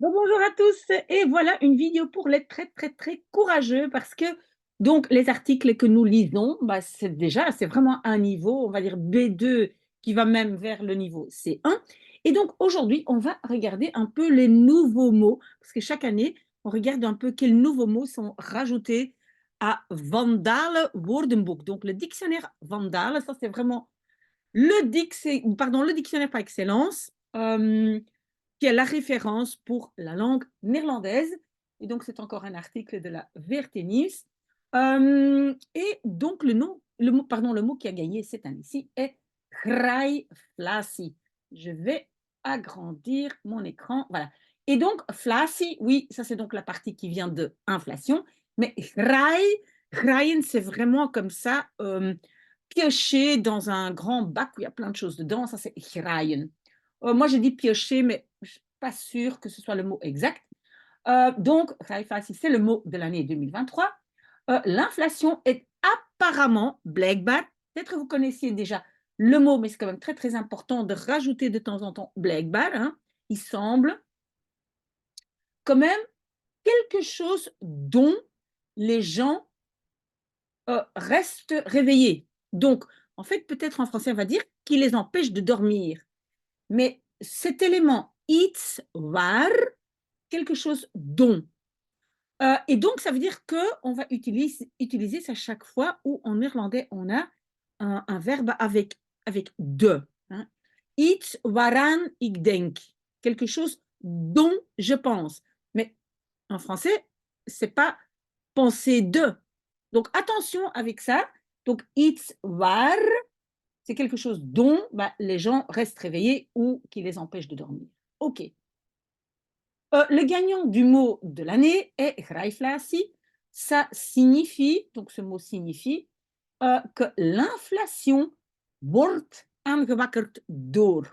Bonjour à tous et voilà une vidéo pour les très courageux parce que donc les articles que nous lisons, bah, c'est vraiment un niveau, on va dire B2 qui va même vers le niveau C1 et donc aujourd'hui, on va regarder un peu les nouveaux mots parce que chaque année, on regarde un peu quels nouveaux mots sont rajoutés à Vandale Woordenboek. Donc le dictionnaire Vandale, ça c'est vraiment le dictionnaire par excellence, qui est la référence pour la langue néerlandaise. Et donc, c'est encore un article de la VRT Nieuws. Et donc, le mot qui a gagné cette année-ci est graaiflatie. Je vais agrandir mon écran. Voilà. Et donc, flatie, oui, ça c'est donc la partie qui vient de inflation. Mais graaien, c'est vraiment comme ça, piocher dans un grand bac où il y a plein de choses dedans. Ça, c'est graaien. Moi, j'ai dit piocher, mais je ne suis pas sûre que ce soit le mot exact. Donc, graaiflatie, c'est le mot de l'année 2023. L'inflation est apparemment, blijkbaar, peut-être vous connaissiez déjà le mot, mais c'est quand même très important de rajouter de temps en temps blijkbaar. Hein. Il semble quand même quelque chose dont les gens restent réveillés. Donc, en fait, peut-être en français, on va dire qui les empêche de dormir. Mais cet élément iets waar, quelque chose dont. Et donc, ça veut dire qu'on va utiliser ça chaque fois où en néerlandais, on a un verbe avec de. Hein. Iets waaraan ik denk. Quelque chose dont je pense. Mais en français, c'est pas penser de. Donc, attention avec ça. Donc, iets waar, c'est quelque chose dont bah, les gens restent réveillés ou qui les empêche de dormir. OK. Le gagnant du mot de l'année est graaiflatie. Ça signifie, donc ce mot signifie que l'inflation wordt aangewakkerd door,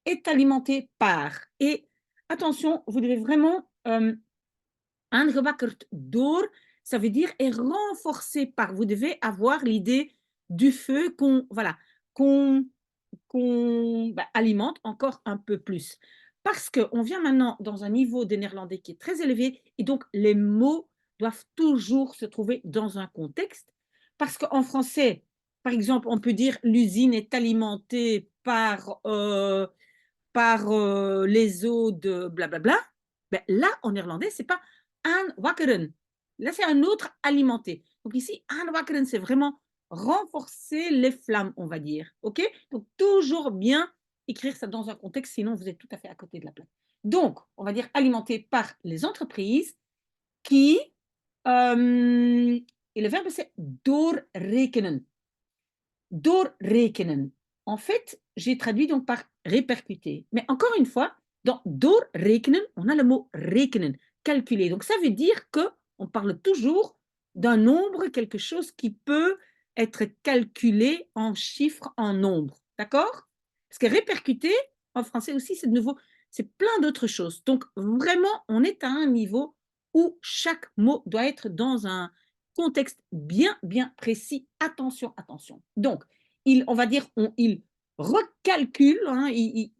est alimentée par. Et attention, vous devez vraiment aangewakkerd door, ça veut dire est renforcé par. Vous devez avoir l'idée du feu qu'on alimente encore un peu plus. Parce qu'on vient maintenant dans un niveau de néerlandais qui est très élevé et donc les mots doivent toujours se trouver dans un contexte. Parce qu'en français, par exemple, on peut dire l'usine est alimentée par les eaux de blablabla. Ben là, en néerlandais, c'est pas aanwakkeren. Là, c'est un autre alimenté. Donc ici, aanwakkeren, c'est vraiment renforcer les flammes, on va dire. OK? Donc toujours bien écrire ça dans un contexte, sinon vous êtes tout à fait à côté de la plaque. Donc, on va dire alimenté par les entreprises qui, et le verbe c'est doorrekenen. Doorrekenen. En fait, j'ai traduit donc par répercuter. Mais encore une fois, dans doorrekenen, on a le mot rekenen, calculer. Donc ça veut dire que on parle toujours d'un nombre, quelque chose qui peut être calculé en chiffres, en nombres. D'accord? Parce que répercuter, en français aussi, c'est de nouveau, c'est plein d'autres choses. Donc vraiment, on est à un niveau où chaque mot doit être dans un contexte bien précis. Attention, attention. Donc, on va dire, il recalcule, hein,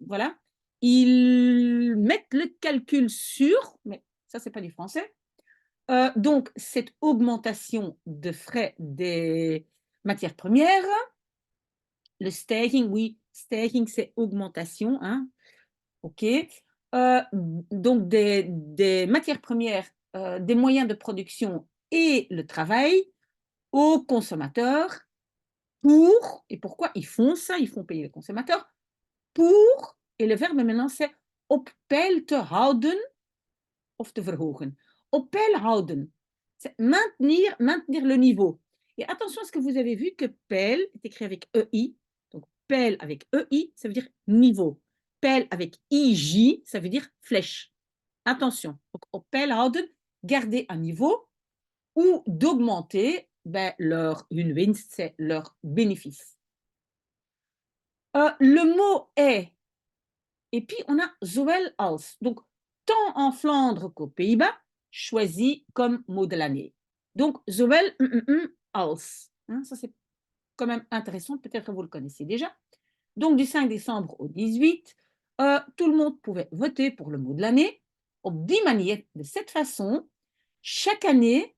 voilà, ils mettent le calcul sur, mais ça, c'est pas du français. Donc, cette augmentation de frais des matières premières, le stijging, oui, stijging, c'est augmentation, hein, OK. Donc, des matières premières, des moyens de production et le travail aux consommateurs pour, et pourquoi ils font ça, ils font payer les consommateurs, pour, et le verbe maintenant c'est op peil te houden of te verhogen. Op peil houden, c'est maintenir le niveau. Et attention à ce que vous avez vu que peil est écrit avec EI, donc peil avec EI, ça veut dire niveau. Peil avec IJ, ça veut dire flèche. Attention, donc op peil houden, garder un niveau, ou d'augmenter ben, une winst, c'est leur bénéfice. Le mot est, et puis on a zowel als. Donc, tant en Flandre qu'aux Pays-Bas, choisi comme mot de l'année. Donc, zowel als. Hein, ça, c'est quand même intéressant, peut-être que vous le connaissez déjà. Donc, du 5 décembre au 18, tout le monde pouvait voter pour le mot de l'année. Op die manier, de cette façon, chaque année,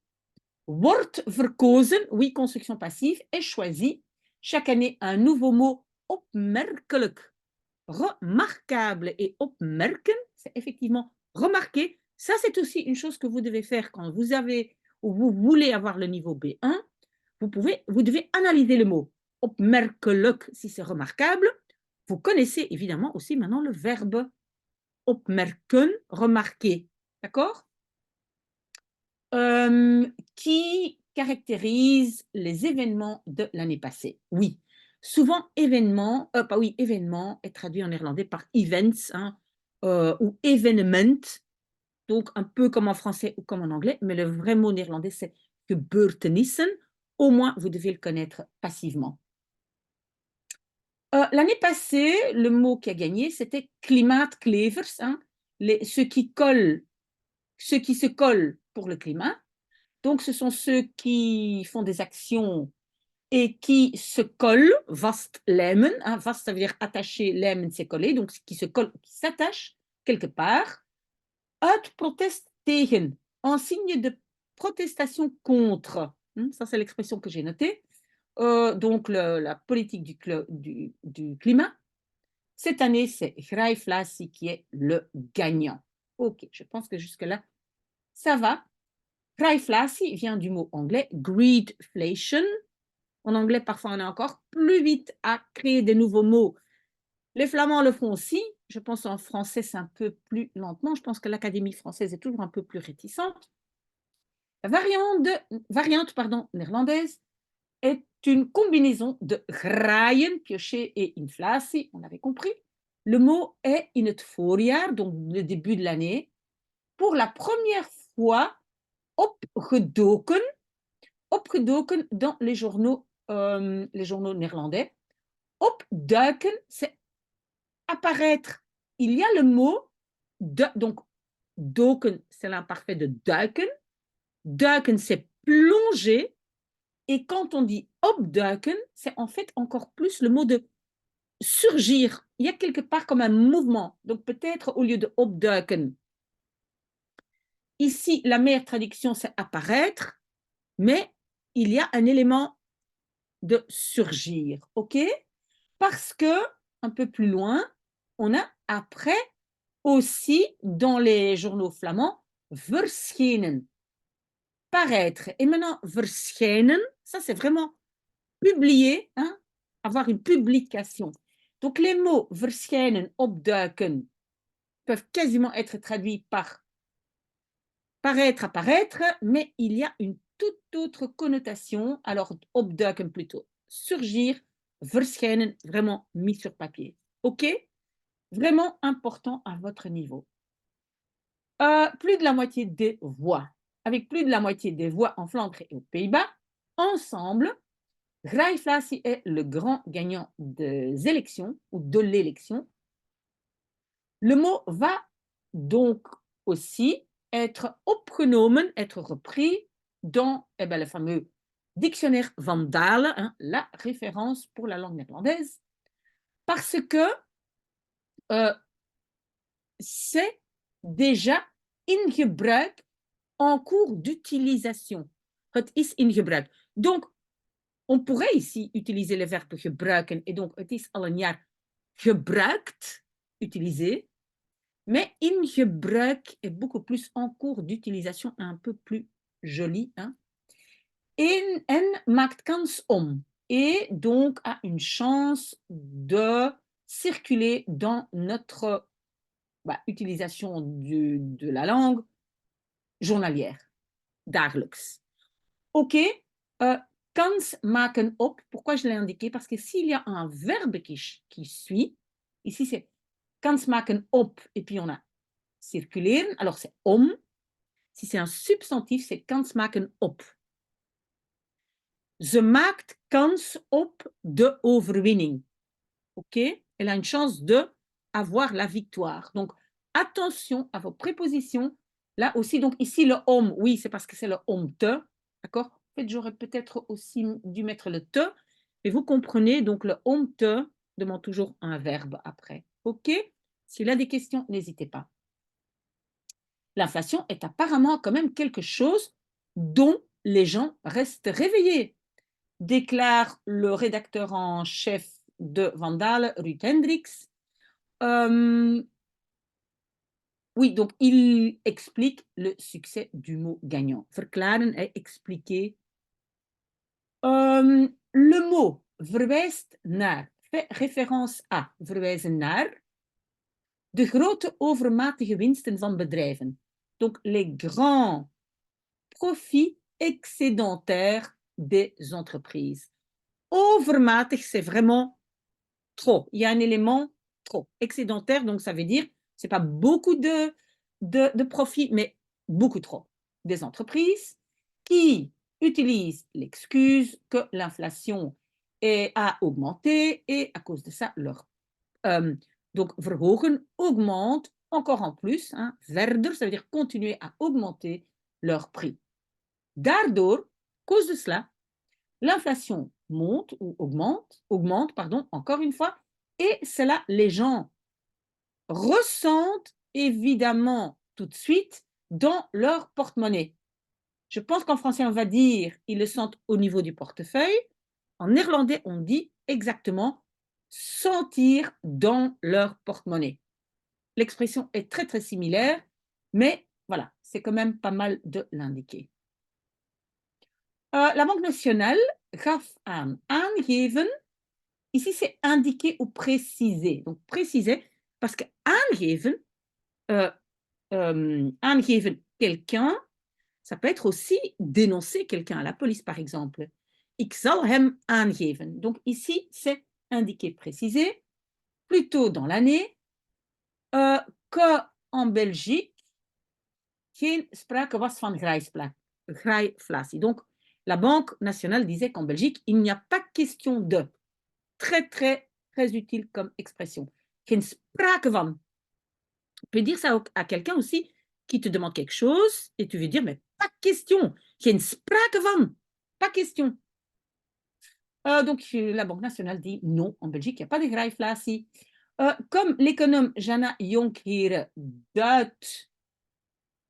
wordt verkozen, oui, construction passive, est choisi. Chaque année, un nouveau mot opmerkelijk, remarquable et opmerken, c'est effectivement remarquer. Ça, c'est aussi une chose que vous devez faire quand vous avez ou vous voulez avoir le niveau B1. Vous devez analyser le mot opmerkelijk si c'est remarquable. Vous connaissez évidemment aussi maintenant le verbe opmerken, remarquer. D'accord? Qui caractérise les événements de l'année passée. Oui, souvent événement, pas oui, événement est traduit en néerlandais par events hein, ou evenement, donc un peu comme en français ou comme en anglais, mais le vrai mot néerlandais c'est gebeurtenissen. Au moins, vous devez le connaître passivement. L'année passée, le mot qui a gagné, c'était klimaatklevers, hein, ceux qui se collent pour le climat. Donc, ce sont ceux qui font des actions et qui se collent, vastlijmen, hein, vast, ça veut dire attacher, lijmen, c'est coller, donc qui se collent, qui s'attachent quelque part, uit protest tegen, en signe de protestation contre. Ça, c'est l'expression que j'ai notée. Donc, la politique du climat. Cette année, c'est Grijflatie qui est le gagnant. Ok, je pense que jusque-là, ça va. Grijflatie vient du mot anglais greedflation. En anglais, parfois, on est encore plus vite à créer des nouveaux mots. Les Flamands le font aussi. Je pense en français, c'est un peu plus lentement. Je pense que l'Académie française est toujours un peu plus réticente. La variante néerlandaise est une combinaison de graaien, piocher et inflatie, on avait compris. Le mot est in het voorjaar, donc le début de l'année, pour la première fois opgedoken dans les journaux néerlandais. Opduiken, c'est apparaître. Il y a le mot, donc doken, c'est l'imparfait de duiken. Duiken, c'est plonger. Et quand on dit opduiken, c'est en fait encore plus le mot de surgir. Il y a quelque part comme un mouvement. Donc peut-être au lieu de opduiken, ici, la meilleure traduction, c'est apparaître, mais il y a un élément de surgir, ok? Parce que, un peu plus loin, on a après aussi dans les journaux flamands verschenen, paraître. Et maintenant, verschijnen, ça c'est vraiment publier, hein, avoir une publication. Donc les mots verschijnen, opduiken peuvent quasiment être traduits par paraître, apparaître, mais il y a une toute autre connotation. Alors, opduiken plutôt surgir, verschijnen vraiment mis sur papier. OK? Vraiment important à votre niveau. Plus de la moitié des voix. Avec plus de la moitié des voix en Flandre et aux Pays-Bas, ensemble, Grijflatie est le grand gagnant des élections ou de l'élection. Le mot va donc aussi être opgenomen, être repris dans le fameux dictionnaire Van Dalen, hein, la référence pour la langue néerlandaise, parce que c'est déjà in gebruik, en cours d'utilisation. Het is in gebruik. Donc, on pourrait ici utiliser le verbe gebruiken, et donc het is al een jaar gebruikt, utilisé, mais in gebruik est beaucoup plus en cours d'utilisation, un peu plus joli. Hein? En maakt kans om, et donc a une chance de circuler dans notre utilisation de la langue journalière, dagelijks. Ok, kans maken op, pourquoi je l'ai indiqué? Parce que s'il y a un verbe qui suit, ici c'est kans maken op, et puis on a circuleren, alors c'est om. Si c'est un substantif, c'est kans maken op. Ze maakt kans op de overwinning. Ok? Elle a une chance de avoir la victoire. Donc, attention à vos prépositions. Là aussi, donc ici, le om, oui, c'est parce que c'est le om te. D'accord? En fait, j'aurais peut-être aussi dû mettre le te. Mais vous comprenez, donc le om te demande toujours un verbe après. OK? S'il y a des questions, n'hésitez pas. l'inflation est apparemment quand même quelque chose dont les gens restent réveillés, déclare le rédacteur en chef de Vandalen, Ruud Hendricks. Oui, donc il explique le succès du mot gagnant. Verklaren et expliquer. Le mot verwijst naar, fait référence à, verwijzen naar, de grote overmatige winsten van bedrijven. Donc les grands profits excédentaires des entreprises. Overmatig, c'est vraiment trop. Il y a un élément trop. Excédentaire, donc ça veut dire, c'est pas beaucoup de profit, mais beaucoup trop. Des entreprises qui utilisent l'excuse que l'inflation a augmenté et à cause de ça, donc verhogen, augmente encore en plus, hein, verder, ça veut dire continuer à augmenter leur prix. Daardoor, cause de cela, l'inflation monte ou augmente, pardon, encore une fois, et cela, les gens ressentent évidemment tout de suite dans leur porte-monnaie. Je pense qu'en français, on va dire ils le sentent au niveau du portefeuille. En néerlandais, on dit exactement sentir dans leur porte-monnaie. L'expression est très, très similaire, mais voilà, c'est quand même pas mal de l'indiquer. La Banque nationale gaf aan aangeven. Ici, c'est indiquer ou préciser. Donc, préciser, parce que aangeven, aangeven quelqu'un, ça peut être aussi dénoncer quelqu'un à la police, par exemple. Ik zal hem aangeven. Donc, ici, c'est indiquer, préciser. Plus tôt dans l'année, qu'en Belgique, geen sprake was van grijflatie. Donc, la Banque nationale disait qu'en Belgique, il n'y a pas question de. Très, très, très utile comme expression. Geen sprake van. On peut dire ça à quelqu'un aussi qui te demande quelque chose et tu veux dire, mais pas question. Geen sprake van. Pas question. Donc, la Banque nationale dit non, en Belgique, il n'y a pas de grijflatie. Comme l'économe Jana Jonckheere duidt,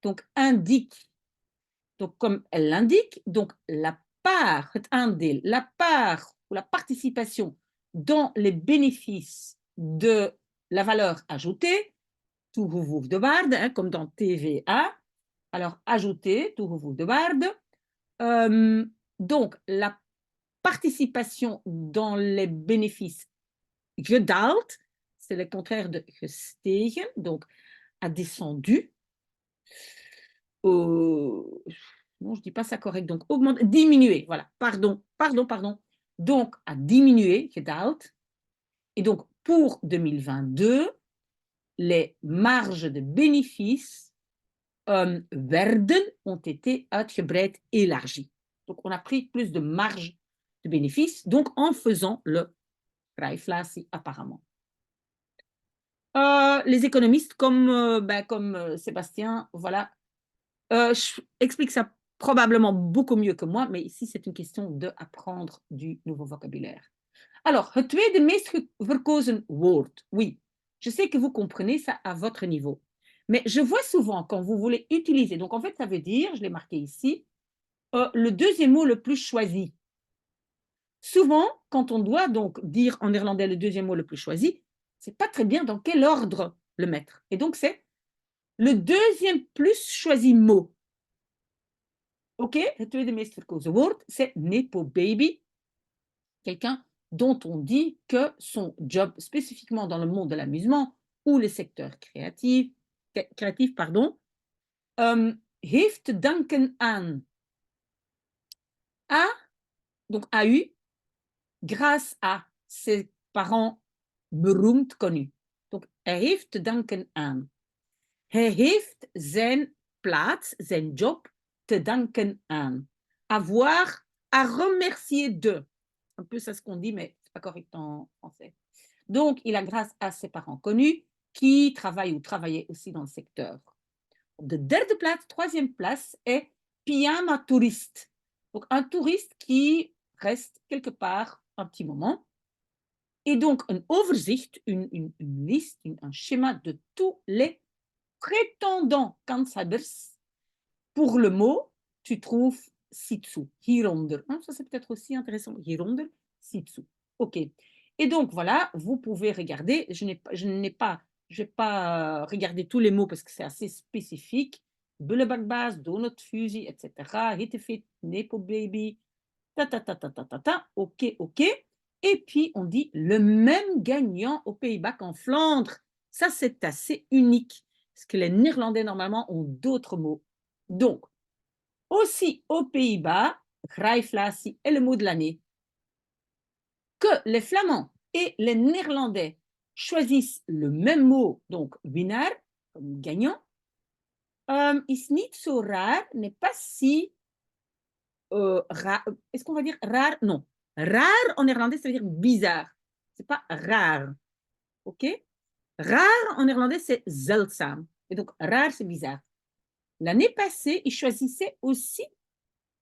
donc indique, donc comme elle l'indique, donc la part, het aandeel, la part ou la participation dans les bénéfices de la valeur ajoutée, toegevoegde waarde, hein, comme dans TVA, alors ajoutée, toegevoegde waarde, donc la participation dans les bénéfices gedaald, c'est le contraire de gestegen, donc a descendu. Non, je ne dis pas ça correct, donc augmenter, diminuer, voilà, pardon. Donc, a diminué, gedaald. Et donc, pour 2022, les marges de bénéfices ont été uitgebreid, élargies. Donc, on a pris plus de marge de bénéfices, donc en faisant le grijflatie apparemment. Les économistes comme Sébastien, voilà, expliquent ça probablement beaucoup mieux que moi, mais ici c'est une question d'apprendre du nouveau vocabulaire. Alors, het tweede meest verkozen woord. Oui, je sais que vous comprenez ça à votre niveau. Mais je vois souvent quand vous voulez utiliser, donc en fait ça veut dire, je l'ai marqué ici, le deuxième mot le plus choisi. Souvent, quand on doit donc dire en néerlandais le deuxième mot le plus choisi, c'est pas très bien dans quel ordre le mettre. Et donc c'est le deuxième plus choisi mot. Ok, het tweede meest verkozen woord, c'est Nepo Baby, quelqu'un dont on dit que son job, spécifiquement dans le monde de l'amusement ou le secteur créatif, heeft te danken aan donc a eu, grâce à ses parents beroemd connus. Donc, heeft te danken aan. Hij heeft zijn plaats, zijn job, te danken aan. Avoir à remercier de. Un peu ça ce qu'on dit, mais c'est pas correct en français. Donc, il a grâce à ses parents connus qui travaillent ou travaillaient aussi dans le secteur. De derde plaats, troisième place, est pyjama touriste. Donc, un touriste qui reste quelque part un petit moment. Et donc, un overzicht, une liste, un schéma de tous les prétendant kanshebbers, pour le mot, tu trouves ci-dessous, hieronder. Hein, ça, c'est peut-être aussi intéressant. Hieronder, ci-dessous. OK. Et donc, voilà, vous pouvez regarder. Je n'ai pas regardé tous les mots parce que c'est assez spécifique. Bullebakbaas, donutfusie, etc. Hittefit, nepo baby, ta ta ta ta ta ta ta. OK, OK. Et puis, on dit le même gagnant aux Pays-Bas qu'en Flandre. Ça, c'est assez unique parce que les Néerlandais, normalement, ont d'autres mots. Donc, aussi aux Pays-Bas, grijflatie est le mot de l'année, que les Flamands et les Néerlandais choisissent le même mot, donc winnaar, comme gagnant, is niet zo raar, n'est pas si raar. Est-ce qu'on va dire rare? Non. Rare en néerlandais, ça veut dire bizarre. C'est pas rare. OK? Rare en néerlandais, c'est zeldzaam. Et donc, rare, c'est bizarre. L'année passée, ils choisissaient aussi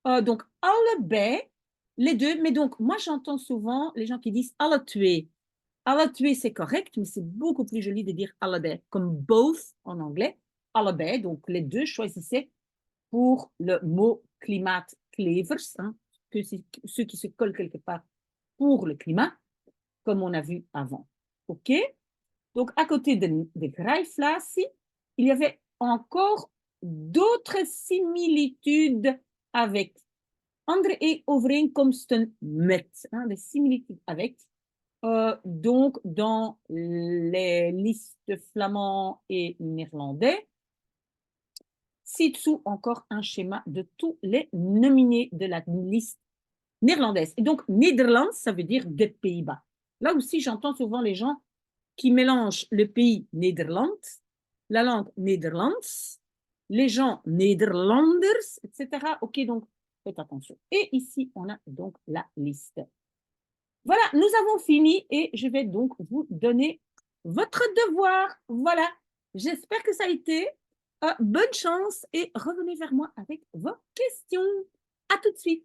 donc allebei, les deux. Mais donc, moi, j'entends souvent les gens qui disent alle twee. Alle twee, c'est correct, mais c'est beaucoup plus joli de dire allebei, comme both en anglais. Allebei, donc les deux choisissaient pour le mot klimaatklevers, hein, ceux qui se collent quelque part pour le climat, comme on a vu avant. OK? Donc, à côté de grijflatie, il y avait encore d'autres similitudes avec andere overeenkomsten met, hein, des similitudes avec. Donc, dans les listes flamands et néerlandais, ci-dessous encore un schéma de tous les nominés de la liste néerlandaise. Et donc, Nederland, ça veut dire des Pays-Bas. Là aussi, j'entends souvent les gens qui mélangent le pays Nederland, la langue Nederlands, les gens Nederlanders, etc. OK, donc faites attention. Et ici, on a donc la liste. Voilà, nous avons fini et je vais donc vous donner votre devoir. Voilà, j'espère que ça a été. Bonne chance et revenez vers moi avec vos questions. À tout de suite.